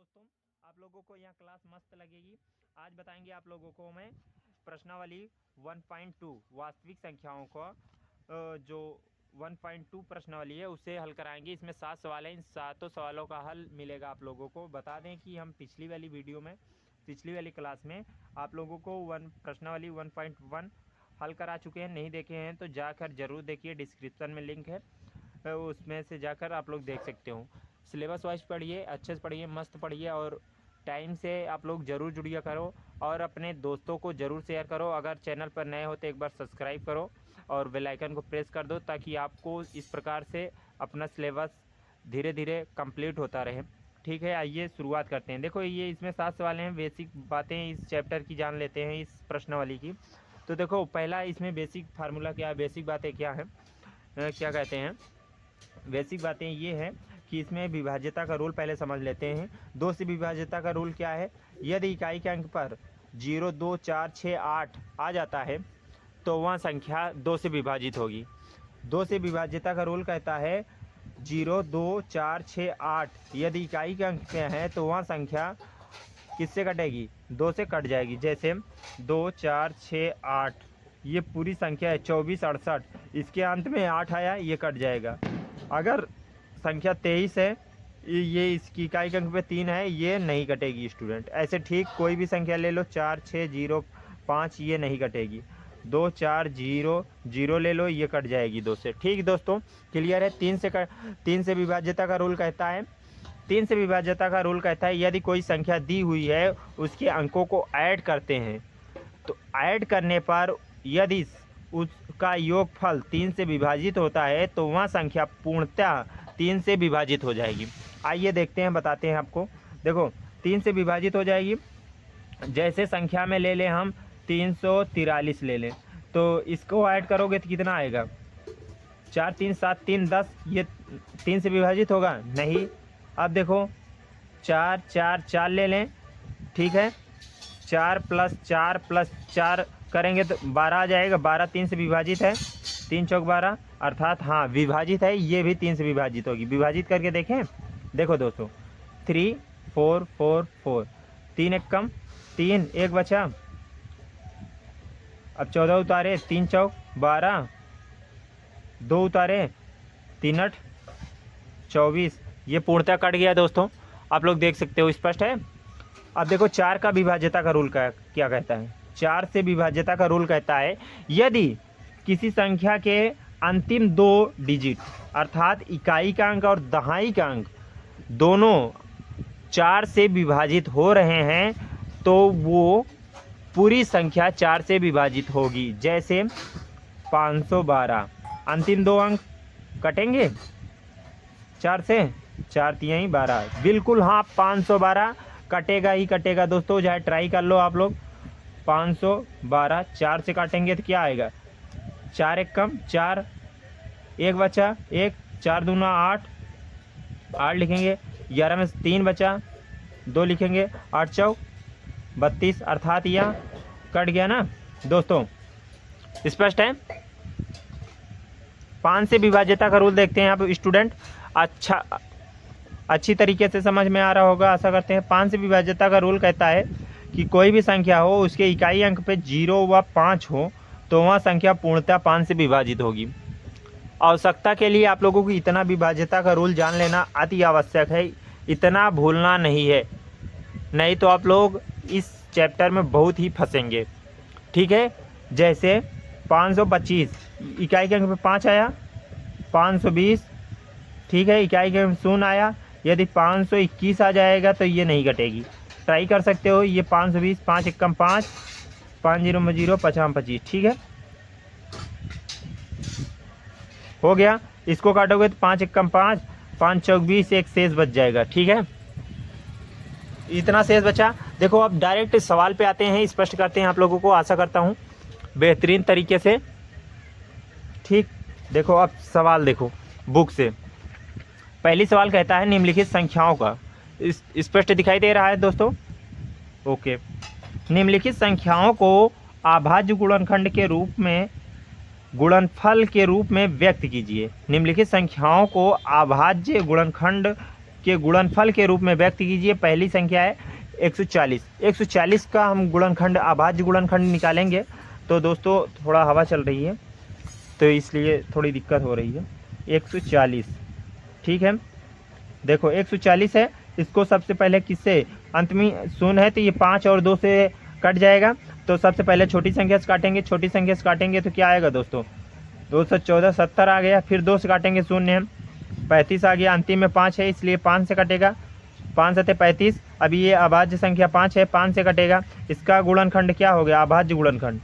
दोस्तों, आप लोगों को यहाँ क्लास मस्त लगेगी। आज बताएंगे आप लोगों को मैं प्रश्नावली 1.2 वास्तविक संख्याओं का जो 1.2 प्रश्नावली है उसे हल कराएंगे। इसमें 7 सवाल हैं। इन 7 सवालों का हल मिलेगा आप लोगों को। बता दें कि हम पिछली वाली वीडियो में, पिछली वाली क्लास में आप लोगों को प्रश्नावली 1.1 हल करा चुके हैं। नहीं देखे हैं तो जाकर ज़रूर देखिए, डिस्क्रिप्शन में लिंक है, उसमें से जाकर आप लोग देख सकते हो। सिलेबस वाइज पढ़िए, अच्छे से पढ़िए, मस्त पढ़िए और टाइम से आप लोग ज़रूर जुड़िया करो और अपने दोस्तों को ज़रूर शेयर करो। अगर चैनल पर नए हो तो एक बार सब्सक्राइब करो और बेल आइकन को प्रेस कर दो ताकि आपको इस प्रकार से अपना सिलेबस धीरे धीरे कंप्लीट होता रहे। ठीक है, आइए शुरुआत करते हैं। देखो, ये इसमें 7 सवाल हैं। बेसिक बातें इस चैप्टर की जान लेते हैं, इस प्रश्नावली की। तो देखो, पहला इसमें बेसिक फार्मूला क्या है, बेसिक बातें क्या है, क्या कहते हैं। बेसिक बातें ये हैं कि इसमें विभाज्यता का रूल पहले समझ लेते हैं। 2 से विभाज्यता का रूल क्या है, यदि इकाई के अंक पर 0, 2, 4, 6, 8 आ जाता है तो वह संख्या 2 से विभाजित होगी। 2 से विभाज्यता का रूल कहता है 0, 2, 4, 6, 8 यदि इकाई के अंक में है तो वह संख्या किससे कटेगी, 2 से कट जाएगी। जैसे 2, 4, 6, 8 ये पूरी संख्या है 24, 68, इसके अंत में 8 आया, ये कट जाएगा। अगर संख्या 23 है, ये इसकी इकाई के अंक पे 3 है, ये नहीं कटेगी स्टूडेंट। ऐसे ठीक कोई भी संख्या ले लो, 4, 6, 0, 5 ये नहीं कटेगी। 2, 4, 0, 0 ले लो, ये कट जाएगी 2 से। ठीक दोस्तों, क्लियर है। 3 से विभाज्यता का रूल कहता है, 3 से विभाज्यता का रूल कहता है यदि कोई संख्या दी हुई है उसके अंकों को ऐड करते हैं तो ऐड करने पर यदि उसका योगफल 3 से विभाजित होता है तो वह संख्या पूर्णतः 3 से विभाजित हो जाएगी। आइए देखते हैं, बताते हैं आपको। देखो, 3 से विभाजित हो जाएगी। जैसे संख्या में ले लें हम 343 ले लें, तो इसको ऐड करोगे तो कितना आएगा, 4, 3, 7, 3, 10, ये 3 से विभाजित होगा नहीं। अब देखो 4, 4, 4 ले लें, ठीक है, 4 + 4 + 4 करेंगे तो 12 आ जाएगा। 12 3 से विभाजित है, 3 चौक 12, अर्थात हाँ विभाजित है, ये भी 3 से विभाजित होगी। विभाजित करके देखें। देखो दोस्तों, 3, 4, 4, 4, 3 एक कम, 3 एक बचा। अब 14 उतारे, 3 चौक 12, 2 उतारे, 3 8 24, ये पूर्णतः कट गया दोस्तों। आप लोग देख सकते हो, स्पष्ट है। अब देखो 4 का विभाज्यता का रूल क्या कहता है। 4 से विभाज्यता का रूल कहता है यदि किसी संख्या के अंतिम 2 डिजिट अर्थात इकाई का अंक और दहाई का अंक दोनों 4 से विभाजित हो रहे हैं तो वो पूरी संख्या 4 से विभाजित होगी। जैसे 512, अंतिम 2 अंक कटेंगे 4 से, 4 3 12, बिल्कुल हाँ 512 कटेगा ही कटेगा दोस्तों, चाहे ट्राई कर लो आप लोग। 512 4 से काटेंगे तो क्या आएगा, 4 एक कम, 4 एक बचा, 1, 4 दूना 8, 8 लिखेंगे। 11 में 3 बचा, 2 लिखेंगे, 8 चौक 32, अर्थात यह कट गया ना दोस्तों। स्पष्ट है। 5 से विभाज्यता का रूल देखते हैं आप स्टूडेंट। अच्छी तरीके से समझ में आ रहा होगा, आशा करते हैं। 5 से विभाज्यता का रूल कहता है कि कोई भी संख्या हो उसके इकाई अंक पे 0 व 5 हो तो वह संख्या पूर्णतः 5 से विभाजित होगी। आवश्यकता के लिए आप लोगों को इतना विभाज्यता का रूल जान लेना अति आवश्यक है, इतना भूलना नहीं है, नहीं तो आप लोग इस चैप्टर में बहुत ही फंसेंगे। ठीक है, जैसे 525 इकाई के अंक पे 5 आया, 520 ठीक है, इकाई के अंक 0 आया। यदि 521 आ जाएगा तो ये नहीं कटेगी, ट्राई कर सकते हो। ये 520, 5 एक कम 5, 5 0 में 0, 50 25, ठीक है, हो गया। इसको काटोगे तो 5 एक कम 5, 5 चौक 20, एक शेष बच जाएगा। ठीक है, इतना शेष बचा। देखो अब डायरेक्ट सवाल पे आते हैं, स्पष्ट करते हैं आप लोगों को, आशा करता हूँ बेहतरीन तरीके से। ठीक, देखो अब सवाल देखो बुक से। पहली सवाल कहता है निम्नलिखित संख्याओं का, स्पष्ट दिखाई दे रहा है दोस्तों। ओके, निम्नलिखित संख्याओं को अभाज्य गुणनखंड के रूप में, गुणनफल के रूप में व्यक्त कीजिए। निम्नलिखित संख्याओं को अभाज्य गुणनखंड के गुणनफल के रूप में व्यक्त कीजिए। पहली संख्या है 140। 140 का हम गुणनखंड अभाज्य गुणनखंड निकालेंगे। तो दोस्तों थोड़ा हवा चल रही है तो इसलिए थोड़ी दिक्कत हो रही है। 140 ठीक है। देखो 140 है, इसको सबसे पहले किससे, अंत में शून्य है तो ये 5 और 2 से कट जाएगा। तो सबसे पहले छोटी संख्या से काटेंगे, छोटी संख्या से काटेंगे तो क्या आएगा दोस्तों, 214 70 आ गया। फिर 2 से काटेंगे, शून्य है, 35 आ गया। अंतिम में 5 है इसलिए 5 से कटेगा, 5 सते 35। अभी ये अभाज्य संख्या 5 है, 5 से कटेगा। इसका गुणनखंड क्या हो गया, अभाज्य गुणनखंड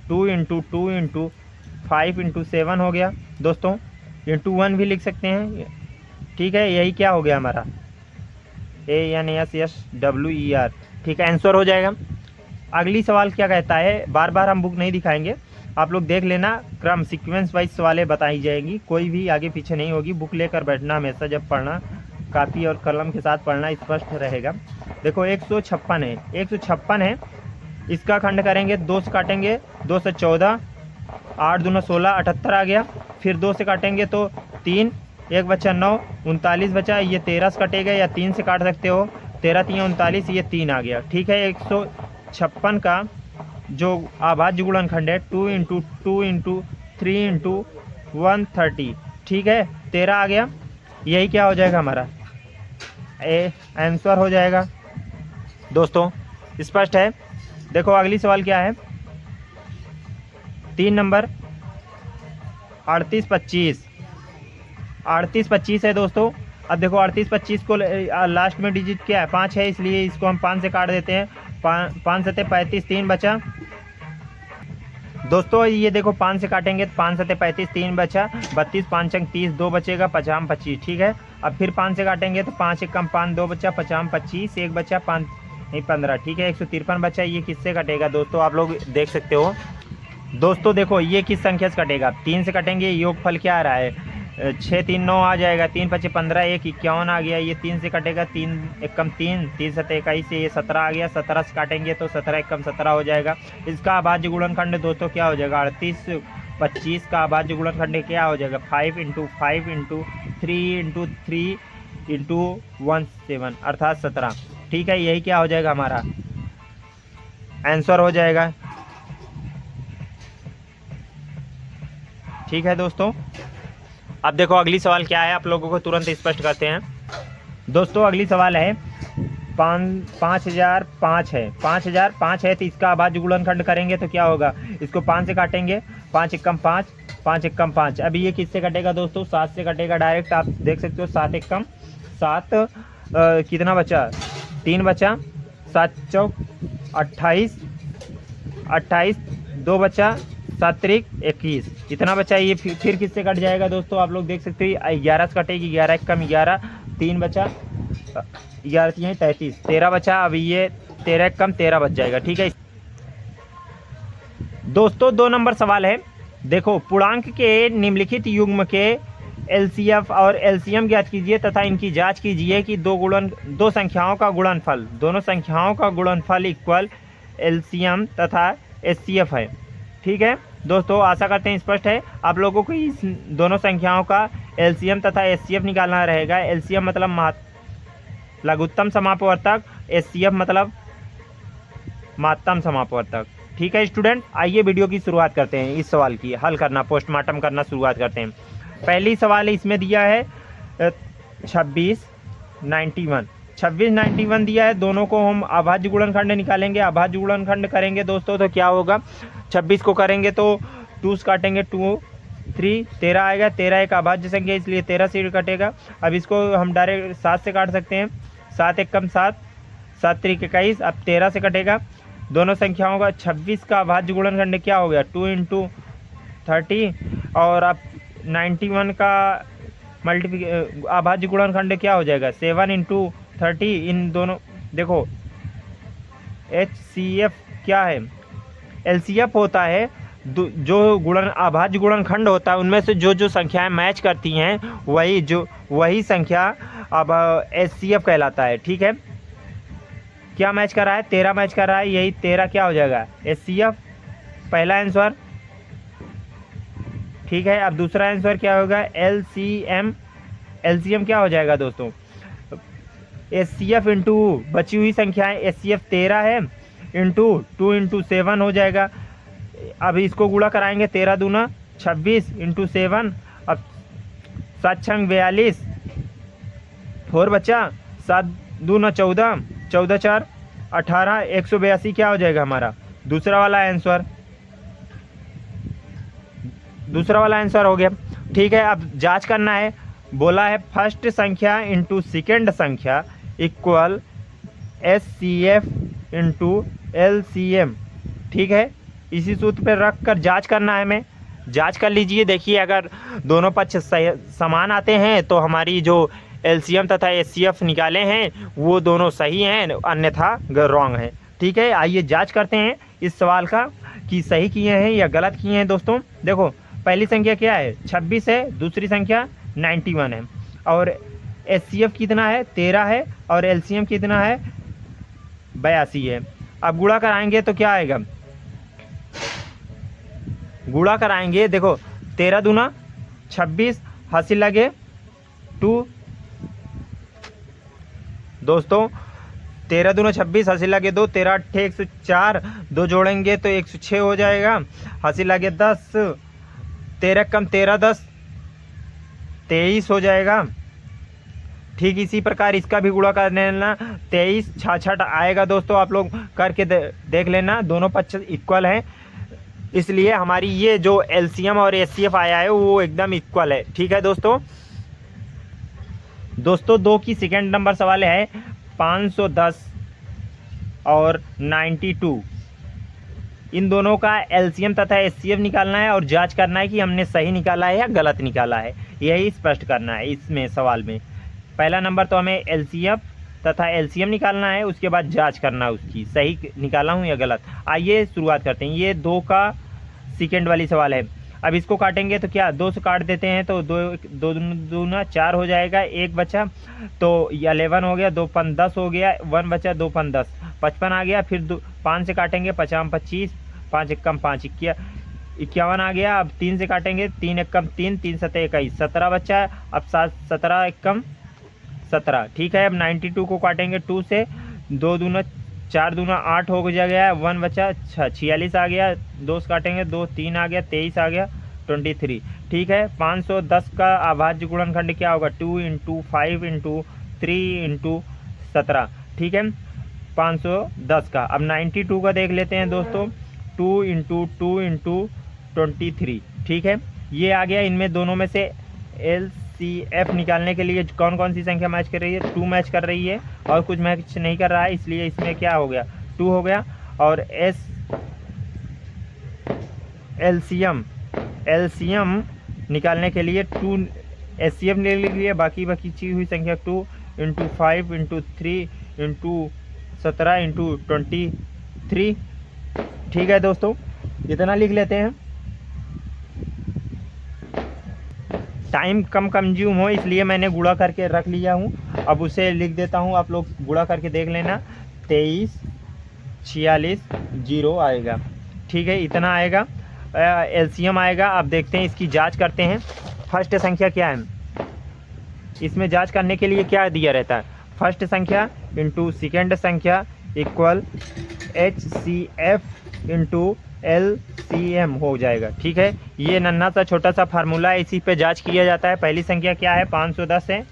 2 × 2 × 5 × 7 हो गया दोस्तों। इंटू 1 भी लिख सकते हैं, ठीक है। यही क्या हो गया हमारा ANSSWER, ठीक है, आंसर हो जाएगा। अगली सवाल क्या कहता है, बार बार हम बुक नहीं दिखाएंगे, आप लोग देख लेना, क्रम सीक्वेंस वाइज सवालें बताई जाएगी, कोई भी आगे पीछे नहीं होगी। बुक लेकर बैठना हमेशा, जब पढ़ना कापी और कलम के साथ पढ़ना, स्पष्ट रहेगा। देखो 156 है, 156 है, इसका खंड करेंगे, 2 से काटेंगे, 2 से 14, 8 दूना 16, 78 आ गया। फिर 2 से काटेंगे तो 3, 1 बचा 9, 39 बचा। ये 13 से कटेगा या 3 से काट सकते हो, 13 3 39, ये 3 आ गया, ठीक है। 156 का जो अभाज्य गुणनखंड है 2 × 2 × 3 × 130, ठीक है, 13 आ गया। यही क्या हो जाएगा हमारा आंसर हो जाएगा दोस्तों, स्पष्ट है। देखो अगली सवाल क्या है, 3 नंबर 38 25, 38 25 है दोस्तों। अब देखो 38 25 को लास्ट में डिजिट क्या है, 5 है, इसलिए इसको हम 5 से काट देते हैं। 5 सते 35, 3 बचा दोस्तों। ये देखो 5 से काटेंगे तो 5 सते 35, 3 बचा, 32 5 अंक 30, 2 बचेगा, 50 25, ठीक है। अब फिर 5 से काटेंगे तो 5 1 कम 5, 2 बचा, 50 25, 1 बचा, 5 नहीं 15, ठीक है। 153 बचा। ये किससे कटेगा दोस्तों, आप लोग देख सकते हो दोस्तों। देखो ये किस संख्या से कटेगा, 3 से कटेंगे, योगफल क्या आ रहा है, 6 3 9 आ जाएगा, 3 5 15, 1 51 आ गया। ये 3 से कटेगा, 3 1 कम 3, 3 7 21, ये 17 आ गया। 17 से काटेंगे तो 17 1 कम 17 हो जाएगा। इसका अभाज्य गुणनखंड दोस्तों क्या हो जाएगा, 38 25 का अभाज्य गुणनखंड क्या हो जाएगा, 5 × 5 × 3 × 3 × 17 अर्थात 17, ठीक है। यही क्या हो जाएगा हमारा आंसर हो जाएगा, ठीक है दोस्तों। अब देखो अगली सवाल क्या है, आप लोगों को तुरंत स्पष्ट करते हैं दोस्तों। अगली सवाल है 5005 है, 5005 है तो इसका अभाज्य गुणनखंड करेंगे तो क्या होगा, इसको 5 से काटेंगे, 5 1 कम 5, 5 1 कम 5। अभी ये किससे कटेगा दोस्तों, 7 से कटेगा डायरेक्ट, आप देख सकते हो। 7 1 कम 7, कितना बचा, 3 बचा, 7 चौक 28, 28 2 बचा, 7 3 21, इतना बचा। ये फिर किससे कट जाएगा दोस्तों, आप लोग देख सकते हो, 11 से कटेगी, 11 1 कम 11, 3 बचा, 11 3 33, 13 बचा। अभी ये 13 1 कम 13 बच जाएगा, ठीक है दोस्तों। 2 नंबर सवाल है, देखो पूर्णांक के निम्नलिखित युग्म के LCF और LCM ज्ञात कीजिए तथा इनकी जांच कीजिए कि दो संख्याओं का गुणनफल, दोनों संख्याओं का गुणनफल इक्वल LCM तथा HCF है, ठीक है दोस्तों। आशा करते हैं स्पष्ट है आप लोगों को। इस दोनों संख्याओं का LCM तथा HCF निकालना रहेगा। LCM मतलब लघुत्तम समापवर्तक, HCF मतलब महत्तम समापवर्तक, ठीक है स्टूडेंट। आइए वीडियो की शुरुआत करते हैं, इस सवाल की हल करना, पोस्टमार्टम करना शुरुआत करते हैं। पहली सवाल इसमें दिया है 26 91 दिया है। दोनों को हम अभाज्य गुणनखंड निकालेंगे, अभाज्य गुणनखंड करेंगे दोस्तों तो क्या होगा, 26 को करेंगे तो 2 से काटेंगे, 2 3 13 आएगा। 13 एक अभाज्य संख्या इसलिए 13 से कटेगा। अब इसको हम डायरेक्ट 7 से काट सकते हैं, 7 1 कम 7, 7 3 21, अब 13 से कटेगा। दोनों संख्याओं का 26 का अभाज्य गुणनखंड क्या हो गया, 2 × 30, और अब 91 का अभाज्य गुणनखंड क्या हो जाएगा, 7 × 30। इन दोनों देखो HCF क्या है, LCF होता है जो अभाज्य गुणनखंड होता है उनमें से जो संख्याएं मैच करती हैं वही संख्या अब HCF कहलाता है, ठीक है। क्या मैच कर रहा है, 13 मैच कर रहा है, यही 13 क्या हो जाएगा HCF, पहला आंसर, ठीक है। अब दूसरा आंसर क्या होगा, LCM एलसीएम क्या हो जाएगा दोस्तों, HCF इंटू बची हुई संख्याएं, HCF 13 है इंटू 2 इंटू 7 हो जाएगा। अब इसको गुणा कराएंगे, 13 दूना 26 इंटू 7, अब 7 छंग 42, 4 बचा, 7 दूना 14, 14 4 18, 182 क्या हो जाएगा हमारा दूसरा वाला आंसर। दूसरा वाला आंसर हो गया। ठीक है, अब जांच करना है, बोला है फर्स्ट संख्या इंटू सेकेंड संख्या इक्वल HCF इंटू LCM। ठीक है, इसी सूत्र पे रख कर जाँच करना है हमें। जांच कर लीजिए, देखिए अगर दोनों पक्ष समान आते हैं तो हमारी जो LCM तथा HCF निकाले हैं वो दोनों सही हैं, अन्यथा रॉन्ग है। ठीक है, आइए जांच करते हैं इस सवाल का कि सही किए हैं या गलत किए हैं। दोस्तों देखो, पहली संख्या क्या है 26 है, दूसरी संख्या 91 है, और HCF कितना है 13 है, और LCM कितना है 82 है। अब गुणा कराएंगे तो क्या आएगा, गुणा कराएंगे, देखो 13 दूना 26, हासिल लगे 2, दोस्तों 13 दूना 26, हासिल लगे 2, 13 8 104, 2 जोड़ेंगे तो 106 हो जाएगा, हासिल लगे 10, 13 कम 13 10 23 हो जाएगा। ठीक इसी प्रकार इसका भी गुणा कर लेना, 23 66 आएगा। दोस्तों आप लोग करके देख लेना, दोनों पक्ष इक्वल हैं, इसलिए हमारी ये जो LCM और HCF आया है वो एकदम इक्वल है। ठीक है दोस्तों, 2 की सेकेंड नंबर सवाल है 510 और 92, इन दोनों का LCM तथा HCF निकालना है और जांच करना है कि हमने सही निकाला है या गलत निकाला है, यही स्पष्ट करना है इसमें सवाल में। पहला नंबर तो हमें LCM तथा LCM निकालना है, उसके बाद जांच करना है उसकी सही निकाला हूँ या गलत। आइए शुरुआत करते हैं। ये 2 का सेकेंड वाली सवाल है। अब इसको काटेंगे तो क्या 2 से काट देते हैं तो 2 दूना 4 हो जाएगा, 1 बचा तो 11 हो गया, 2 5 10 हो गया, 1 बचा, 2 5 10 55 आ गया। फिर 5 से काटेंगे 5 25, 5 एकम 5 51 आ गया। अब 3 से काटेंगे 3 एकम 3, 3 7 21, 17 बचा। अब 17 एकम 17। ठीक है, अब 92 को काटेंगे 2 से, 2 दूना 4 दूना 8 हो गया, 1 बचा 46 आ गया, 2 से काटेंगे 2 3 आ गया, 23 आ गया, 23। ठीक है, 510 का अभाज्य गुणनखंड क्या होगा 2 इंटू 5 इंटू 3 इंटू 17। ठीक है, 510 का। अब 92 का देख लेते हैं दोस्तों, 2 इंटू 2 इंटू 23। ठीक है, ये आ गया। इनमें दोनों में से LCF निकालने के लिए कौन कौन सी संख्या मैच कर रही है, 2 मैच कर रही है और कुछ मैच नहीं कर रहा है, इसलिए इसमें क्या हो गया 2 हो गया। और LCM निकालने के लिए 2 HCF ले लीजिए, बाकी बची हुई संख्या 2 इंटू 5 इंटू 3 इंटू 17 इंटू 23। ठीक है दोस्तों, इतना लिख लेते हैं, टाइम कम कंज्यूम हो इसलिए मैंने गुणा करके रख लिया हूँ। अब उसे लिख देता हूँ, आप लोग गुणा करके देख लेना, 23 46 0 आएगा। ठीक है, इतना आएगा LCM आएगा। अब देखते हैं इसकी जांच करते हैं। फर्स्ट संख्या क्या है, इसमें जांच करने के लिए क्या दिया रहता है, फर्स्ट संख्या इंटू सेकेंड संख्या इक्वल HCF इंटू LCM हो जाएगा। ठीक है, ये नन्हा सा छोटा सा फार्मूला है, इसी पे जांच किया जाता है। पहली संख्या क्या है 510 है,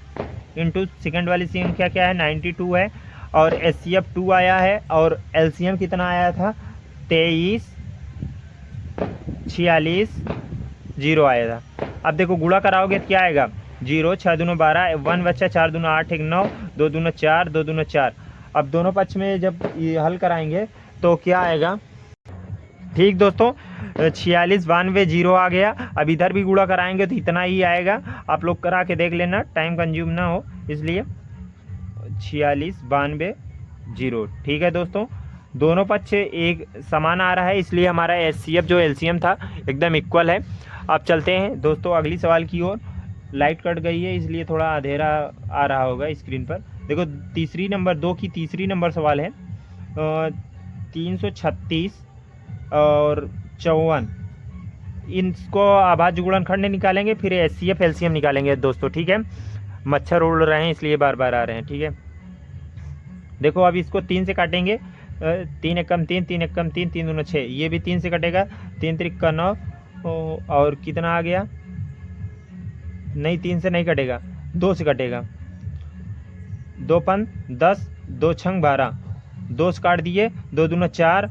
इंटू सेकेंड वाली संख्या क्या है 92 है, और HCF 2 आया है, और LCM कितना आया था 23 46 0 आया था। अब देखो गुणा कराओगे तो क्या आएगा 0, 6 दूना 12, 1 बच्चा, 4 दूना 8 1 9, 2 दूना 4, 2 दूना 4। अब दोनों पक्ष में जब ये हल कराएंगे तो क्या आएगा, ठीक दोस्तों 46 92 0 आ गया। अब इधर भी गुणा कराएंगे तो इतना ही आएगा, आप लोग करा के देख लेना, टाइम कंज्यूम ना हो इसलिए 46 92 0। ठीक है दोस्तों, दोनों पक्ष एक समान आ रहा है, इसलिए हमारा HCF जो LCM था एकदम इक्वल है। अब चलते हैं दोस्तों अगली सवाल की ओर। लाइट कट गई है इसलिए थोड़ा अंधेरा आ रहा होगा स्क्रीन पर। देखो तीसरी नंबर 2 की तीसरी नंबर सवाल है 336 और 54, इनको अभाज्य गुणनखंड निकालेंगे, फिर HCF LCM निकालेंगे दोस्तों। ठीक है, मच्छर उड़ रहे हैं इसलिए बार बार आ रहे हैं। ठीक है, देखो अब इसको 3 से काटेंगे, 3 एकम 3, 3 एकम 3, 3 दूना 6, ये भी 3 से कटेगा, 3 त्रिक का 9, और कितना आ गया, नहीं 3 से नहीं कटेगा, 2 से कटेगा, 2 पन 10, 2 छंग 12, 2 से काट दिए, 2 दूना 4,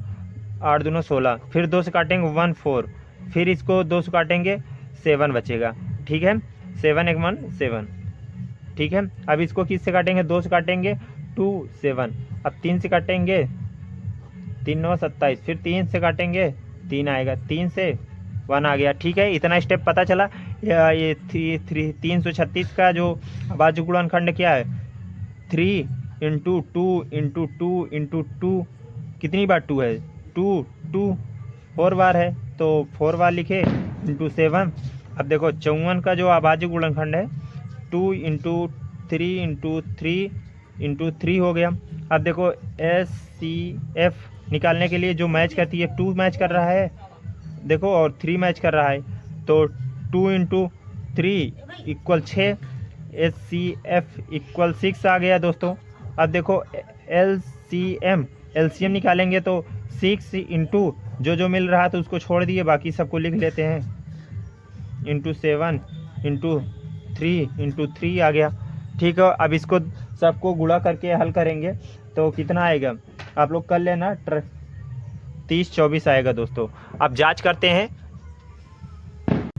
8 दूना 16, फिर 2 से काटेंगे 1 4, फिर इसको 2 से काटेंगे 7 बचेगा। ठीक है, 7 एक 1 7। ठीक है, अब इसको किस से काटेंगे, 2 से काटेंगे 2 7, अब 3 से काटेंगे 3 9 27, फिर 3 से काटेंगे 3 आएगा, 3 से 1 आ गया। ठीक है, इतना स्टेप पता चला। ये 336 का जो बाजू गुणनखंड क्या है, 3 इंटू 2 इंटू 2 इंटू 2, कितनी बार 2 है, 2 2 4 बार है, तो 4 बार लिखे इंटू 7। अब देखो 54 का जो अभाज्य गुणनखंड है 2 इंटू 3 इंटू 3 इंटू 3 हो गया। अब देखो SCF निकालने के लिए जो मैच करती है, 2 मैच कर रहा है देखो, और 3 मैच कर रहा है, तो 2 इंटू 3 इक्वल 6, SCF इक्वल 6 आ गया दोस्तों। अब देखो LCM निकालेंगे तो 6 इंटू जो मिल रहा तो उसको छोड़ दिए, बाकी सबको लिख लेते हैं, इंटू 7 इंटू 3 इंटू 3 आ गया। ठीक है, अब इसको सबको गुणा करके हल करेंगे तो कितना आएगा, आप लोग कर लेना, 30 24 आएगा दोस्तों। अब जांच करते हैं,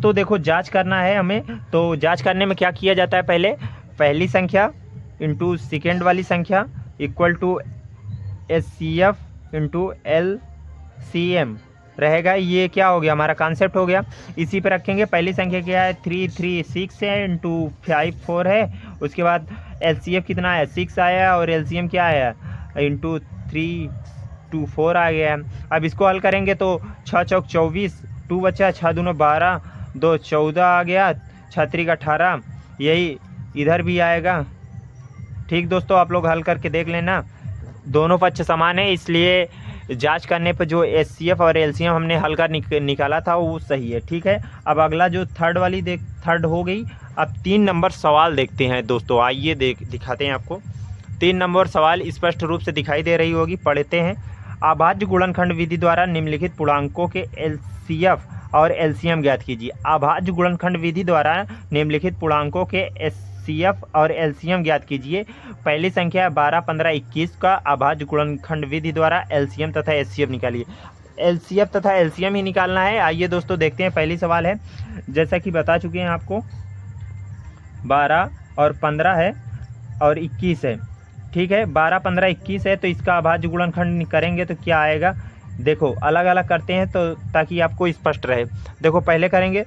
तो देखो जांच करना है हमें, तो जांच करने में क्या किया जाता है, पहले पहली संख्या इंटू सेकेंड वाली संख्या equal to SCF into LCM रहेगा। ये क्या हो गया, हमारा कॉन्सेप्ट हो गया। इसी पे रखेंगे, पहली संख्या क्या है 3 3 6 है, इंटू 5 4 है, उसके बाद LCF कितना है 6 आया, और LCM क्या आया इंटू 3 2 4 आ गया। अब इसको हल करेंगे तो 6 चौक 24, 2 बचा, 6 दूना 12, 2 14 आ गया, 6 त्रिक 18, यही इधर भी आएगा। ठीक दोस्तों, आप लोग हल करके देख लेना, दोनों पक्ष समान है, इसलिए जांच करने पर जो SCF और LCM हमने हल कर निकाला था वो सही है। ठीक है, अब अगला जो थर्ड हो गई। अब 3 नंबर सवाल देखते हैं दोस्तों, आइए दिखाते हैं आपको। 3 नंबर सवाल स्पष्ट रूप से दिखाई दे रही होगी, पढ़ते हैं। अभाज्य गुणनखंड विधि द्वारा निम्नलिखित पूर्णांकों के LCF और LCM ज्ञात कीजिए। अभाज्य गुणनखंड विधि द्वारा निम्नलिखित पूर्णांकों के SCF और LCM ज्ञात कीजिए। पहली संख्या 12 15 21 का अभाज्य गुणनखंड विधि द्वारा LCM तथा SCF निकालिए। LCF तथा LCM ही निकालना है। आइए दोस्तों देखते हैं, पहली सवाल है, जैसा कि बता चुके हैं आपको, 12 और 15 है और 21 है। ठीक है, 12 15 21 है, तो इसका अभाज्य गुणनखंड करेंगे तो क्या आएगा, देखो अलग अलग करते हैं तो ताकि आपको स्पष्ट रहे। देखो पहले करेंगे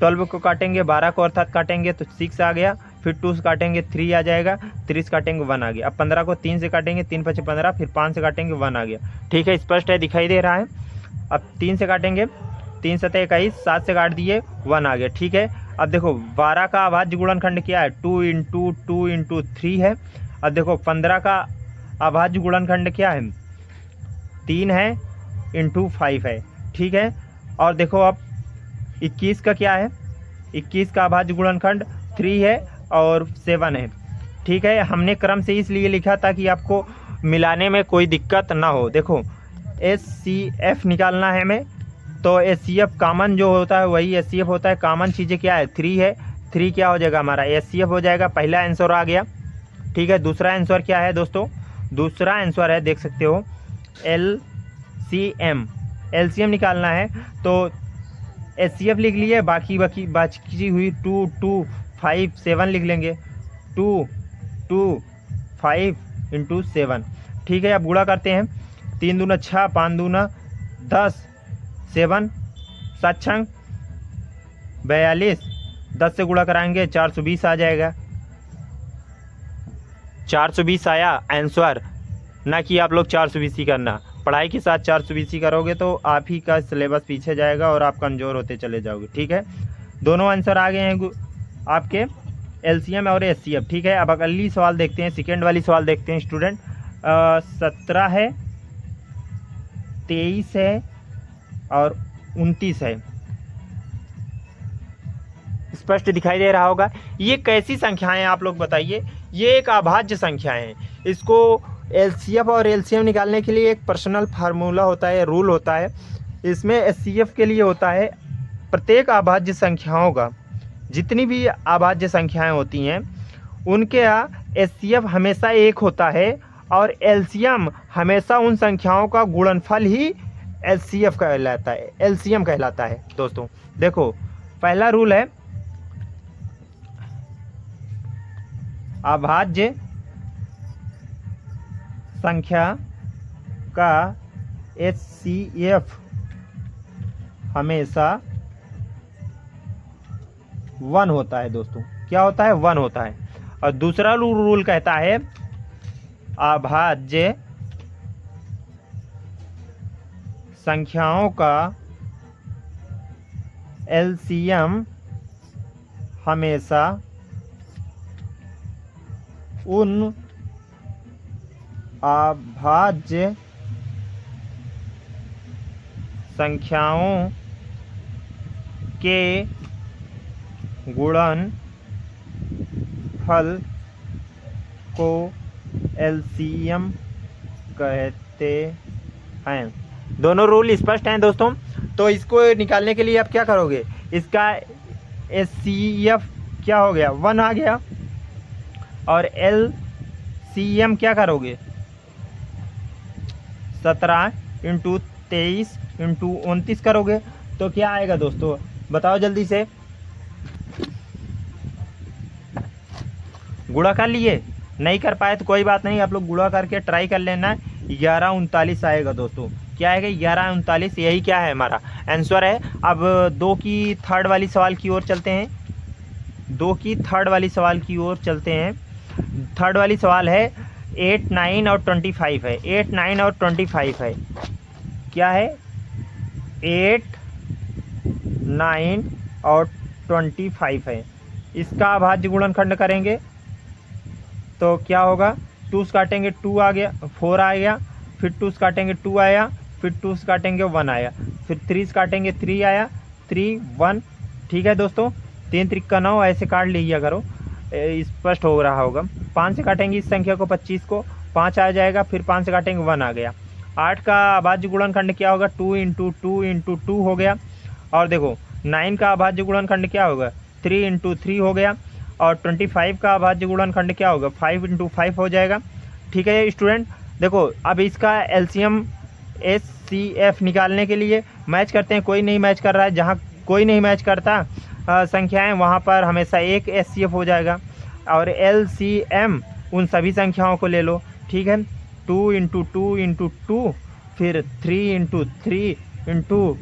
12 को काटेंगे, 12 को अर्थात काटेंगे तो 6 आ गया, फिर 2 से काटेंगे 3 आ जाएगा, 3 से काटेंगे 1 आ गया। अब 15 को 3 से काटेंगे, 3 5 15, फिर 5 से काटेंगे 1 आ गया। ठीक है, स्पष्ट है, दिखाई दे रहा है। अब 3 से काटेंगे, 3 7 21, 7 से काट दिए 1 आ गया। ठीक है, अब देखो 12 का अभाज्य गुणनखंड क्या है, 2 इंटू 2 इंटू 3 है। अब देखो 15 का अभाज्य गुणनखंड क्या है, 3 है इंटू 5 है। ठीक है, और देखो अब 21 का क्या है, 21 का अभाज्य गुणनखंड 3 है और 7 है। ठीक है, हमने क्रम से इसलिए लिखा ताकि आपको मिलाने में कोई दिक्कत ना हो। देखो SCF निकालना है हमें, तो SCF कॉमन जो होता है वही SCF होता है। कॉमन चीज़ें क्या है, 3 है, 3 क्या हो जाएगा हमारा SCF हो जाएगा। पहला आंसर आ गया। ठीक है, दूसरा आंसर क्या है दोस्तों, दूसरा आंसर है, देख सकते हो, LCM निकालना है, तो SCF लिख लिए, बाकी हुई 2 2 5 7 लिख लेंगे, 2 2 5 इंटू 7। ठीक है, अब गुणा करते हैं, 3 दूना 6, 5 दूना 10, 7 7 छंग 42, 10 से गुणा कराएंगे 420 आ जाएगा। 420 आया आंसर, ना कि आप लोग 420 ही करना। पढ़ाई के साथ 420 करोगे तो आप ही का सिलेबस पीछे जाएगा और आप कमज़ोर होते चले जाओगे। ठीक है, दोनों आंसर आ गए हैं आपके LCM और SCF। ठीक है, अब अगली सवाल देखते हैं, सेकेंड वाली सवाल देखते हैं स्टूडेंट। 17 है, 23 है और 29 है। स्पष्ट दिखाई दे रहा होगा। ये कैसी संख्याएं आप लोग बताइए। ये एक अभाज्य संख्या है। इसको एलसीएफ और एलसीएम निकालने के लिए एक पर्सनल फार्मूला होता है, रूल होता है। इसमें एचसीएफ के लिए होता है प्रत्येक अभाज्य संख्याओं का, जितनी भी अभाज्य संख्याएं होती हैं उनके एचसीएफ हमेशा 1 होता है और एलसीएम हमेशा उन संख्याओं का गुणनफल ही एचसीएफ कहलाता है, एलसीएम कहलाता है। दोस्तों देखो, पहला रूल है अभाज्य संख्या का एचसीएफ हमेशा 1 होता है। दोस्तों क्या होता है? 1 होता है। और दूसरा रूल कहता है अभाज्य संख्याओं का एलसीएम हमेशा उन अभाज्य संख्याओं के गुणनफल को एलसीएम कहते हैं। दोनों रूल स्पष्ट हैं दोस्तों। तो इसको निकालने के लिए आप क्या करोगे? इसका एचसीएफ क्या हो गया? 1 आ गया। और एलसीएम क्या करोगे? 17 × 23 × 29 करोगे तो क्या आएगा दोस्तों? बताओ जल्दी से। गुणा कर लिए? नहीं कर पाए तो कोई बात नहीं, आप लोग गुणा करके ट्राई कर लेना। 1139 आएगा दोस्तों। क्या आएगा? 1139। यही क्या है? हमारा आंसर है। अब 2 की थर्ड वाली सवाल की ओर चलते हैं। 2 की थर्ड वाली सवाल की ओर चलते हैं। थर्ड वाली सवाल है 8, 9 और 25 है। 8, 9 और 25 है। क्या है? 8, 9 और 25 है। इसका अभाज्य गुणनखंड करेंगे तो क्या होगा? 2 से काटेंगे 2 आ गया, 4 आ गया, फिर 2 से काटेंगे 2 आया, फिर 2 से काटेंगे 1 आया, फिर 3 से काटेंगे 3 आया, 3, 1। ठीक है दोस्तों, 3 3 का 9 ऐसे काट लीजिए करो, स्पष्ट हो रहा होगा। 5 से काटेंगे इस संख्या को 25 को, 5 आ जाएगा, फिर 5 से काटेंगे 1 आ गया। 8 का अभाज्य गुणनखंड क्या होगा? 2 × 2 × 2 हो गया। और देखो 9 का अभाज्य गुणनखंड क्या होगा? 3 × 3 हो गया। और 25 का अभाज्य गुणनखंड क्या होगा? 5 × 5 हो जाएगा। ठीक है स्टूडेंट, देखो अब इसका एलसीएम एचसीएफ निकालने के लिए मैच करते हैं। कोई नहीं मैच कर रहा है, जहाँ कोई नहीं मैच करता संख्याएं वहाँ पर हमेशा एक एचसीएफ हो जाएगा। और एलसीएम उन सभी संख्याओं को ले लो। ठीक है, 2 × 2 × 2, फिर 3 × 3 ×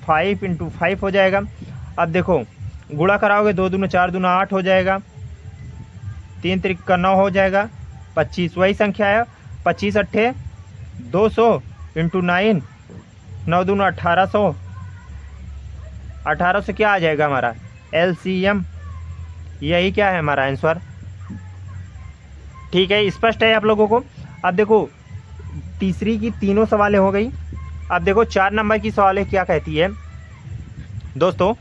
5 × 5 हो जाएगा। अब देखो गुणा कराओगे, 2 दूना 4 दूना 8 हो जाएगा, 3 3 का 9 हो जाएगा, 25 वही संख्या है। 25 अट्ठे 200 × 9, 9 दूना 1800, 1800 क्या आ जाएगा हमारा? एलसीएम। यही क्या है हमारा आंसर। ठीक है, स्पष्ट है आप लोगों को। अब देखो तीसरी की तीनों सवालें हो गई। अब देखो 4 नंबर की सवालें क्या कहती है दोस्तों।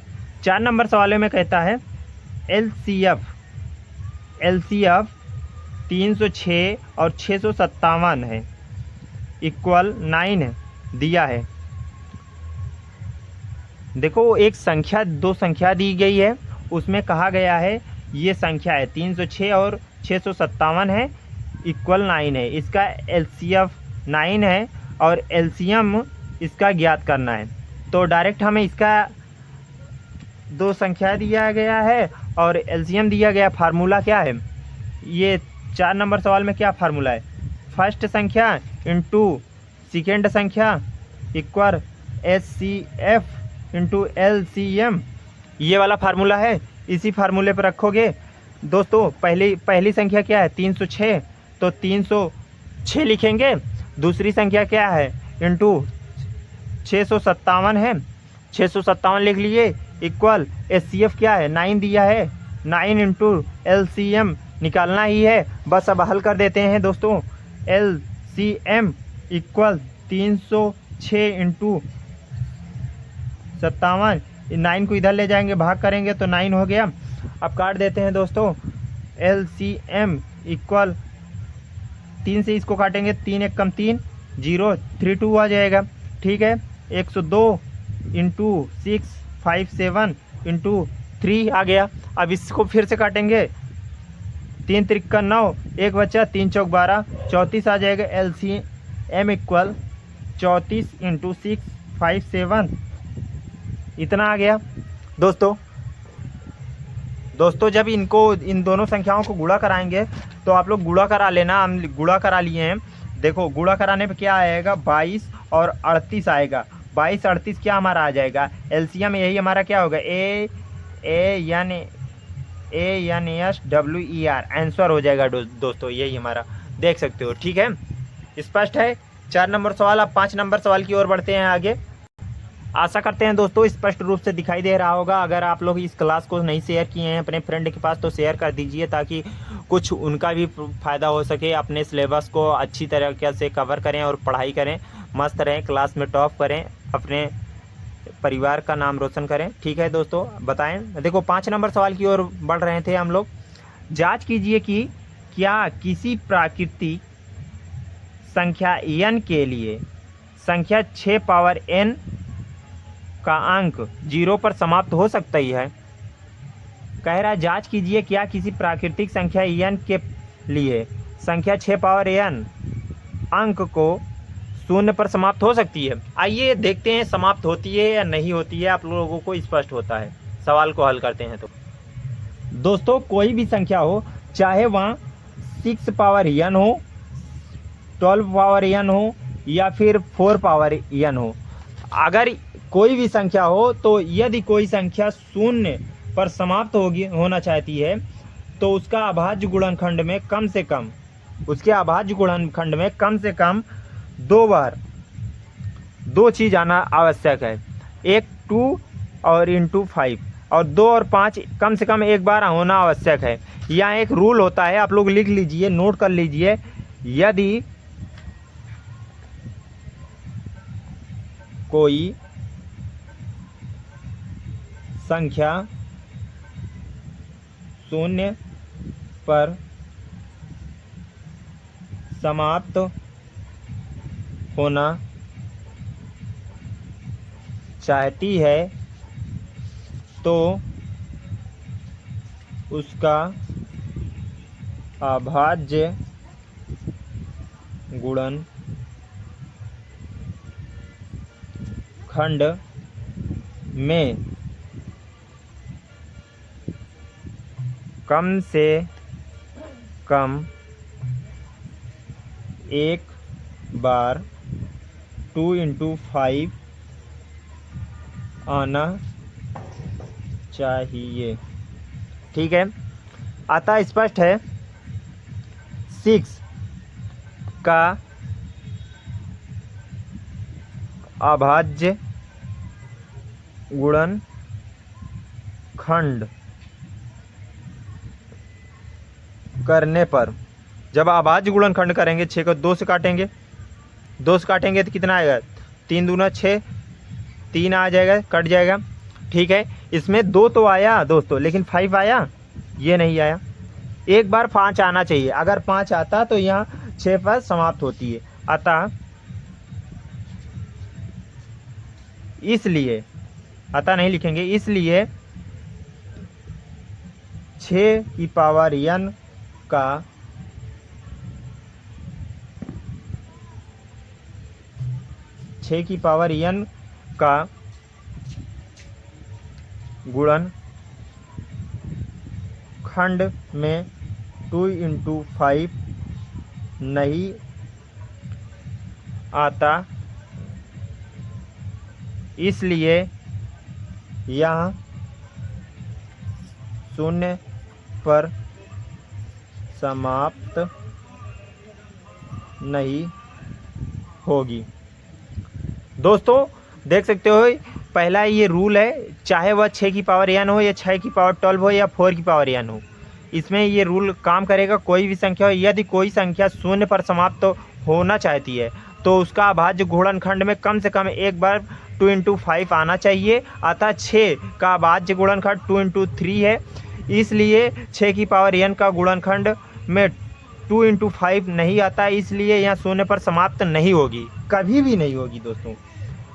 4 नंबर सवालों में कहता है एलसीएफ 306 और 657 है, इक्वल 9 है, दिया है। देखो एक संख्या, 2 संख्या दी गई है, उसमें कहा गया है ये संख्या है 306 और 657 है, इक्वल 9 है। इसका एलसीएफ 9 है और एलसीएम इसका ज्ञात करना है। तो डायरेक्ट हमें इसका 2 संख्या दिया गया है और एलसीएम दिया गया। फार्मूला क्या है? ये 4 नंबर सवाल में क्या फार्मूला है? फर्स्ट संख्या इंटू सेकेंड संख्या इक्वल एचसीएफ इंटू एलसीएम, ये वाला फार्मूला है। इसी फार्मूले पर रखोगे दोस्तों। पहली संख्या क्या है? 306, तो 306 लिखेंगे। दूसरी संख्या क्या है? इंटू 657 है, 657 लिख लिए, इक्वल एचसीएफ क्या है? 9 दिया है, 9 इंटू एलसीएम निकालना ही है। बस अब हल कर देते हैं दोस्तों। एलसीएम इक्वल 306 इंटू 57 9 को इधर ले जाएंगे, भाग करेंगे तो 9 हो गया। अब काट देते हैं दोस्तों। LCM इक्वल 3 से इसको काटेंगे, 3 एक कम 3, 0 3 2 आ जाएगा। ठीक है, 102 इंटू 657 इंटू 3 आ गया। अब इसको फिर से काटेंगे, 3 त्रिक 9, एक बच्चा 3 चौक 12, 34 आ जाएगा। LCM इक्वल 34 इंटू 657 इतना आ गया। दोस्तों जब इनको इन दोनों संख्याओं को गुणा कराएंगे तो आप लोग गुणा करा लेना। हम गुणा करा लिए हैं। देखो गुणा कराने पे क्या आएगा, 22 और 38 आएगा। 22 38 क्या हमारा आ जाएगा, एलसीएम यही हमारा क्या होगा, ANSWER आंसर हो जाएगा दोस्तों, यही हमारा देख सकते हो। ठीक है, स्पष्ट है। 4 नंबर सवाल। अब 5 नंबर सवाल की ओर बढ़ते हैं आगे। आशा करते हैं दोस्तों स्पष्ट रूप से दिखाई दे रहा होगा। अगर आप लोग इस क्लास को नहीं शेयर किए हैं अपने फ्रेंड के पास तो शेयर कर दीजिए, ताकि कुछ उनका भी फ़ायदा हो सके। अपने सिलेबस को अच्छी तरीके से कवर करें और पढ़ाई करें, मस्त रहें, क्लास में टॉप करें, अपने परिवार का नाम रोशन करें। ठीक है दोस्तों, बताएं। देखो 5 नंबर सवाल की ओर बढ़ रहे थे हम लोग। जाँच कीजिए कि क्या किसी प्राकृतिक संख्या n के लिए संख्या 6 पावर n का अंक 0 पर समाप्त हो सकता ही है। कह रहा है जांच कीजिए क्या किसी प्राकृतिक संख्या n के लिए संख्या 6 पावर n अंक को 0 पर समाप्त हो सकती है। आइए देखते हैं समाप्त होती है या नहीं होती है, आप लोगों को स्पष्ट होता है। सवाल को हल करते हैं। तो दोस्तों कोई भी संख्या हो, चाहे वहाँ 6 पावर n हो, 12 पावर n हो या फिर 4 पावर n हो, अगर कोई भी संख्या हो तो यदि कोई संख्या 0 पर समाप्त होना चाहती है तो उसका अभाज्य गुणनखंड में कम से कम, उसके अभाज्य गुणनखंड में कम से कम 2 बार 2 चीज़ आना आवश्यक है। एक 2 और इंटू 5 और 2 और 5 कम से कम एक बार होना आवश्यक है। यहाँ एक रूल होता है, आप लोग लिख लीजिए, नोट कर लीजिए। यदि कोई संख्या 0 पर समाप्त होना चाहती है तो उसका अभाज्य गुणनखंड में कम से कम एक बार 2 इंटू 5 आना चाहिए। ठीक है, अतः स्पष्ट है 6 का अभाज्य गुणनखंड करने पर, जब अभाज्य गुणनखंड करेंगे 6 को 2 से काटेंगे, 2 से काटेंगे तो कितना आएगा, 3 दूना 6, 3 आ जाएगा, कट जाएगा। ठीक है, इसमें 2 तो आया दोस्तों, लेकिन 5 आया, ये नहीं आया। एक बार 5 आना चाहिए, अगर 5 आता तो यहाँ 6 पर समाप्त होती है। अतः इसलिए, अतः नहीं लिखेंगे, इसलिए 6 की पावर n का गुणनखंड में 2 इंटू 5 नहीं आता, इसलिए यहाँ 0 पर समाप्त नहीं होगी। दोस्तों देख सकते हो, पहला ये रूल है, चाहे वह 6 की पावर n हो या 6 की पावर 12 हो या 4 की पावर n हो, इसमें ये रूल काम करेगा। कोई भी संख्या हो, यदि कोई संख्या 0 पर समाप्त होना चाहती है तो उसका अभाज्य गुणनखंड में कम से कम एक बार 2 इंटू 5 आना चाहिए, अतः 6 का अभाज्य गुणनखंड 2 इंटू 3 है, इसलिए 6 की पावर n का गुणनखंड में 2 इंटू 5 नहीं आता, इसलिए यहाँ शून्य पर समाप्त नहीं होगी, कभी भी नहीं होगी दोस्तों।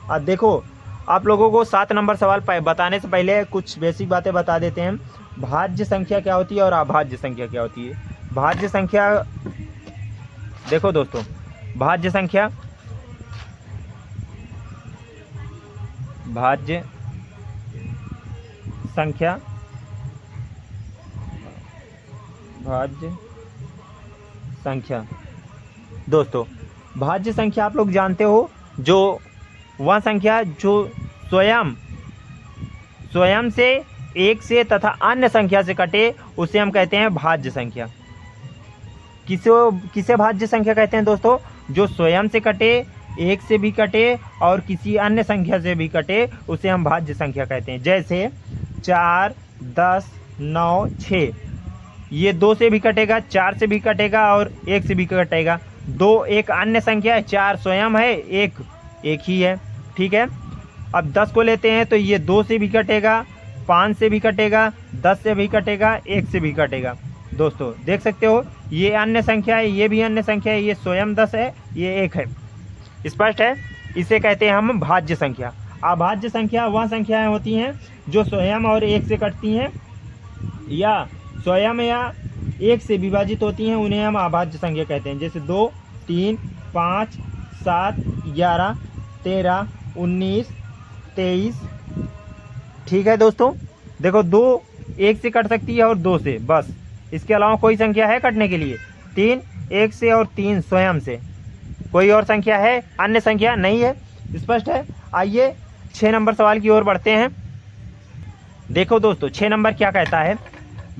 अब देखो आप लोगों को 7 नंबर सवाल बताने से पहले कुछ बेसिक बातें बता देते हैं। भाज्य संख्या क्या होती है और अभाज्य संख्या क्या होती है। भाज्य संख्या, देखो दोस्तों, भाज्य संख्या दोस्तों, भाज्य संख्या आप लोग जानते हो, जो वह संख्या जो स्वयं से, एक से तथा अन्य संख्या से कटे उसे हम कहते हैं भाज्य संख्या। किसे भाज्य संख्या कहते हैं दोस्तों? जो स्वयं से कटे, एक से भी कटे और किसी अन्य संख्या से भी कटे उसे हम भाज्य संख्या कहते हैं। जैसे 4, 10, 9, 6, ये 2 से भी कटेगा, 4 से भी कटेगा और 1 से भी कटेगा। 2 एक अन्य संख्या है, 4 स्वयं है, 1 एक ही है, ठीक है। अब 10 को लेते हैं तो ये 2 से भी कटेगा, 5 से भी कटेगा, 10 से भी कटेगा, 1 से भी कटेगा। दोस्तों देख सकते हो, ये अन्य संख्या है, ये भी अन्य संख्या है, ये स्वयं 10 है, ये 1 है। स्पष्ट है? इसे कहते हैं हम भाज्य संख्या। अभाज्य संख्या वह संख्याएं होती हैं जो स्वयं और 1 से कटती हैं या स्वयं या 1 से विभाजित होती हैं, उन्हें हम अभाज्य संख्या कहते हैं। जैसे 2, 3, 5, 7, 11, 13, 19, 23, ठीक है दोस्तों। देखो 2 1 से कट सकती है और 2 से, बस, इसके अलावा कोई संख्या है कटने के लिए? 3 1 से और 3 स्वयं से, कोई और संख्या है? अन्य संख्या नहीं है। स्पष्ट है? आइए 6 नंबर सवाल की ओर बढ़ते हैं। देखो दोस्तों 6 नंबर क्या कहता है,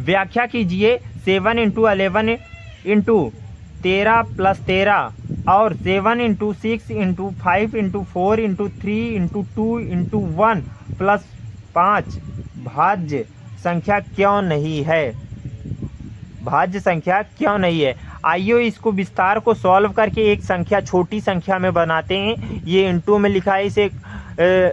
व्याख्या कीजिए 7 इंटू 11 इंटू 13 प्लस 13 और 7 into 6 into 5 into 4 into 3 into 2 into 1 plus 5 भाज्य संख्या क्यों नहीं है? भाज्य संख्या क्यों नहीं है? आइए इसको विस्तार को सॉल्व करके एक संख्या छोटी संख्या में बनाते हैं। ये इंटू में लिखा है, इसे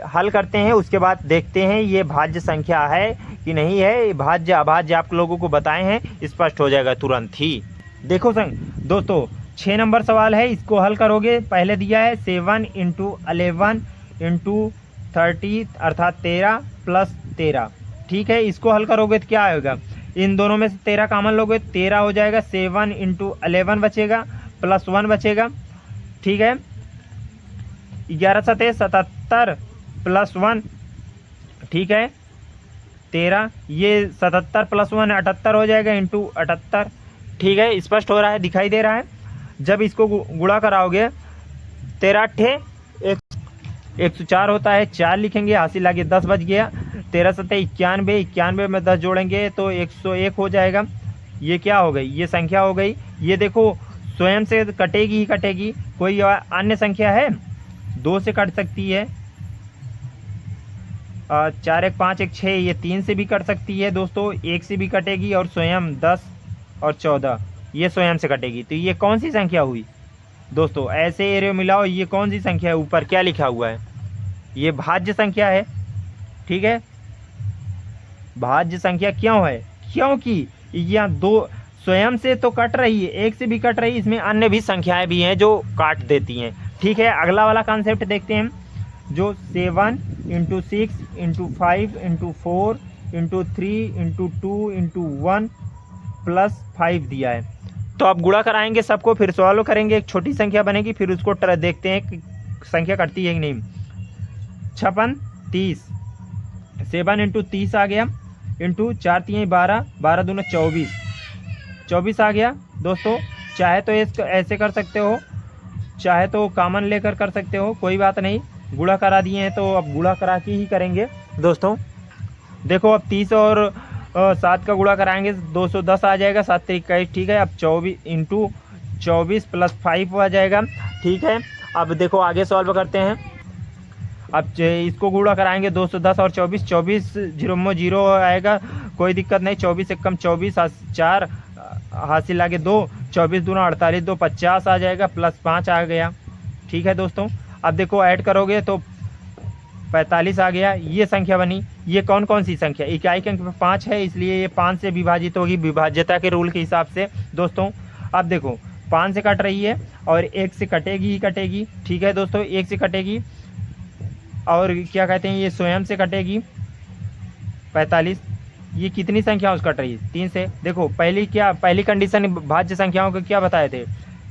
हल करते हैं, उसके बाद देखते हैं ये भाज्य संख्या है कि नहीं है। भाज्य अभाज्य आप लोगों को बताए हैं, स्पष्ट हो जाएगा तुरंत ही। देखो दोस्तों 6 नंबर सवाल है, इसको हल करोगे। पहले दिया है 7 इंटू 11 इंटू 30 अर्थात 13 प्लस 13, ठीक है। इसको हल करोगे तो क्या आएगा? इन दोनों में से 13 कॉमन लोगे, 13 हो जाएगा। 7 इंटू 11 बचेगा, प्लस 1 बचेगा, ठीक है। 11 7 77 प्लस 1, ठीक है। 13, ये 77 प्लस 1 78 हो जाएगा, इंटू 78, ठीक है। स्पष्ट हो रहा है, दिखाई दे रहा है। जब इसको गुणा कराओगे 13 8 104 होता है, 4 लिखेंगे, हासिल आगे 10 बच गया। 13 7 91, 91 में 10 जोड़ेंगे तो 101 हो जाएगा। ये क्या हो गई? ये संख्या हो गई। ये देखो स्वयं से कटेगी ही कटेगी, कोई अन्य संख्या है? 2 से कट सकती है, 4 1 5 1 6, ये 3 से भी कट सकती है दोस्तों, 1 से भी कटेगी और स्वयं 10 और 14 ये स्वयं से कटेगी। तो ये कौन सी संख्या हुई दोस्तों? ऐसे एरो मिलाओ, ये कौन सी संख्या है? ऊपर क्या लिखा हुआ है? ये भाज्य संख्या है, ठीक है। भाज्य संख्या क्यों है? क्योंकि यहाँ 2 स्वयं से तो कट रही है, 1 से भी कट रही है, इसमें अन्य भी संख्याएं भी हैं जो काट देती हैं, ठीक है। अगला वाला कॉन्सेप्ट देखते हैं, जो 7 into 6 into 5 into 4 into 3 into 2 into 1 plus 5 दिया है। तो अब गुणा कराएंगे सबको, फिर सॉल्व करेंगे, एक छोटी संख्या बनेगी, फिर उसको देखते हैं कि संख्या कटती है कि नहीं। 56 30, 7 इंटू 30 आ गया, इंटू 4 3 12, 12 दूना 24, 24 आ गया दोस्तों। चाहे तो ऐसे कर सकते हो, चाहे तो कॉमन लेकर कर सकते हो, कोई बात नहीं। गुणा करा दिए हैं तो अब गुणा करा के ही करेंगे दोस्तों। देखो अब 30 और 7 का गुणा कराएंगे 210 आ जाएगा, 7 3 21, ठीक है। अब 24 इंटू 24 प्लस 5 आ जाएगा, ठीक है। अब देखो आगे सॉल्व करते हैं। अब इसको गुणा कराएंगे 210 और 24, 24 0 आएगा, कोई दिक्कत नहीं। 24 एक कम 24, 4 हासिल आगे 2, 24 दूना 48, 2 50 आ जाएगा, प्लस 5 आ गया, ठीक है दोस्तों। अब देखो ऐड करोगे तो 45 आ गया, ये संख्या बनी। ये कौन कौन सी संख्या, इकाई के अंक पे 5 है, इसलिए ये 5 से विभाजित होगी विभाज्यता के रूल के हिसाब से दोस्तों। अब देखो 5 से कट रही है और 1 से कटेगी ही कटेगी, ठीक है दोस्तों, 1 से कटेगी और क्या कहते हैं ये स्वयं से कटेगी 45। ये कितनी संख्याओं से कट रही है, 3 से। देखो पहली कंडीशन भाज्य संख्याओं को क्या बताए थे,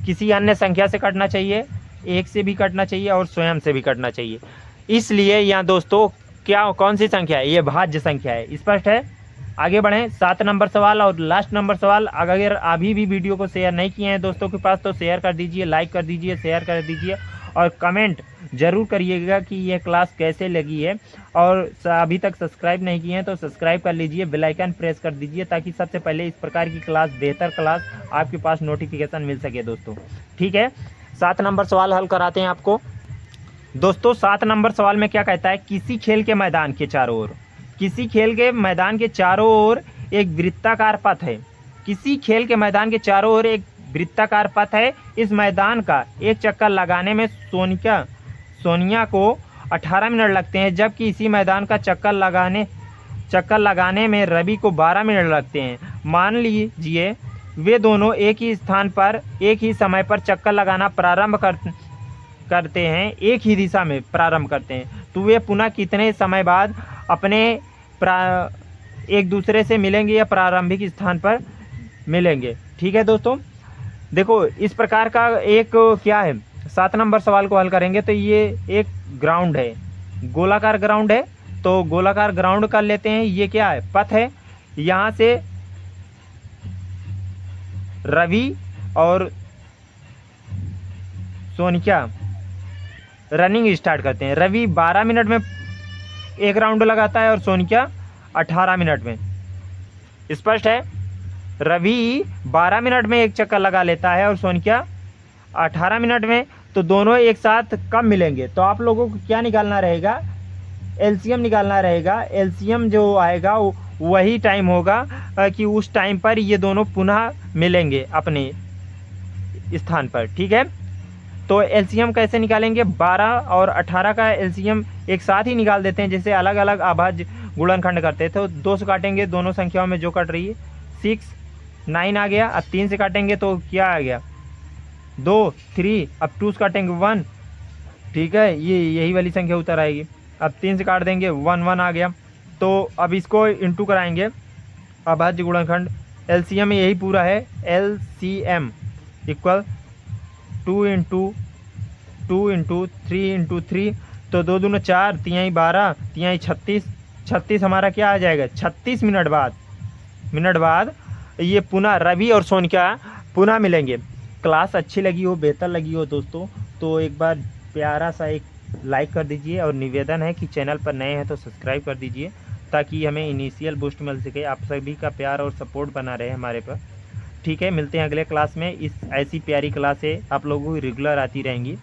किसी अन्य संख्या से कटना चाहिए, 1 से भी कटना चाहिए और स्वयं से भी कटना चाहिए। इसलिए यहाँ दोस्तों क्या कौन सी संख्या है, ये भाज्य संख्या है। स्पष्ट है। आगे बढ़ें, 7 नंबर सवाल और लास्ट नंबर सवाल। अगर अभी भी वीडियो को शेयर नहीं किए हैं दोस्तों के पास तो शेयर कर दीजिए, लाइक कर दीजिए, शेयर कर दीजिए और कमेंट जरूर करिएगा कि ये क्लास कैसे लगी है। और अभी तक सब्सक्राइब नहीं किए हैं तो सब्सक्राइब कर लीजिए, बेल आइकन प्रेस कर दीजिए ताकि सबसे पहले इस प्रकार की क्लास, बेहतर क्लास आपके पास नोटिफिकेशन मिल सके दोस्तों। ठीक है, 7 नंबर सवाल हल कराते हैं आपको दोस्तों। 7 नंबर सवाल में क्या कहता है, किसी खेल के मैदान के चारों ओर, किसी खेल के मैदान के चारों ओर एक वृत्ताकार पथ है। किसी खेल के मैदान के चारों ओर एक वृत्ताकार पथ है। इस मैदान का एक चक्कर लगाने में सोनिया को 18 मिनट लगते हैं, जबकि इसी मैदान का चक्कर लगाने में रवि को 12 मिनट लगते हैं। मान लीजिए वे दोनों एक ही स्थान पर एक ही समय पर चक्कर लगाना प्रारंभ करते हैं, एक ही दिशा में प्रारंभ करते हैं, तो वे पुनः कितने समय बाद अपने एक दूसरे से मिलेंगे या प्रारंभिक स्थान पर मिलेंगे। ठीक है दोस्तों, देखो इस प्रकार का एक क्या है, 7 नंबर सवाल को हल करेंगे तो ये एक ग्राउंड है, गोलाकार ग्राउंड है। तो गोलाकार ग्राउंड कर लेते हैं, ये क्या है, पथ है। यहाँ से रवि और सोनिया रनिंग स्टार्ट करते हैं। रवि 12 मिनट में एक राउंड लगाता है और सोनिया 18 मिनट में। स्पष्ट है। रवि 12 मिनट में एक चक्कर लगा लेता है और सोनिया 18 मिनट में, तो दोनों एक साथ कब मिलेंगे, तो आप लोगों को क्या निकालना रहेगा, एलसीएम निकालना रहेगा। एलसीएम जो आएगा वही टाइम होगा कि उस टाइम पर ये दोनों पुनः मिलेंगे अपने स्थान पर। ठीक है, तो एलसीएम कैसे निकालेंगे, 12 और 18 का एलसीएम एक साथ ही निकाल देते हैं, जैसे अलग अलग अभाज्य गुणनखंड करते थे। तो 2 से काटेंगे, दोनों संख्याओं में जो कट रही है 6 9 आ गया। अब 3 से काटेंगे तो क्या आ गया, 2 3, अब 2 से काटेंगे 1। ठीक है, ये यही वाली संख्या उतर आएगी। अब 3 से काट देंगे 1 1 आ गया। तो अब इसको इंटू कराएंगे, अभाज्य गुणनखंड एलसीएम यही पूरा है, एलसीएम इक्वल 2 × 2 × 3 × 3, तो 2 दूनी 4, 3 12, 3 36, 36 हमारा क्या आ जाएगा, 36 मिनट बाद ये पुनः रवि और सोनिया पुनः मिलेंगे। क्लास अच्छी लगी हो, बेहतर लगी हो दोस्तों तो एक बार प्यारा सा एक लाइक कर दीजिए और निवेदन है कि चैनल पर नए हैं तो सब्सक्राइब कर दीजिए ताकि हमें इनिशियल बूस्ट मिल सके। आप सभी का प्यार और सपोर्ट बना रहे हमारे पर। ठीक है, मिलते हैं अगले क्लास में। ऐसी प्यारी क्लासें आप लोगों को रेगुलर आती रहेंगी।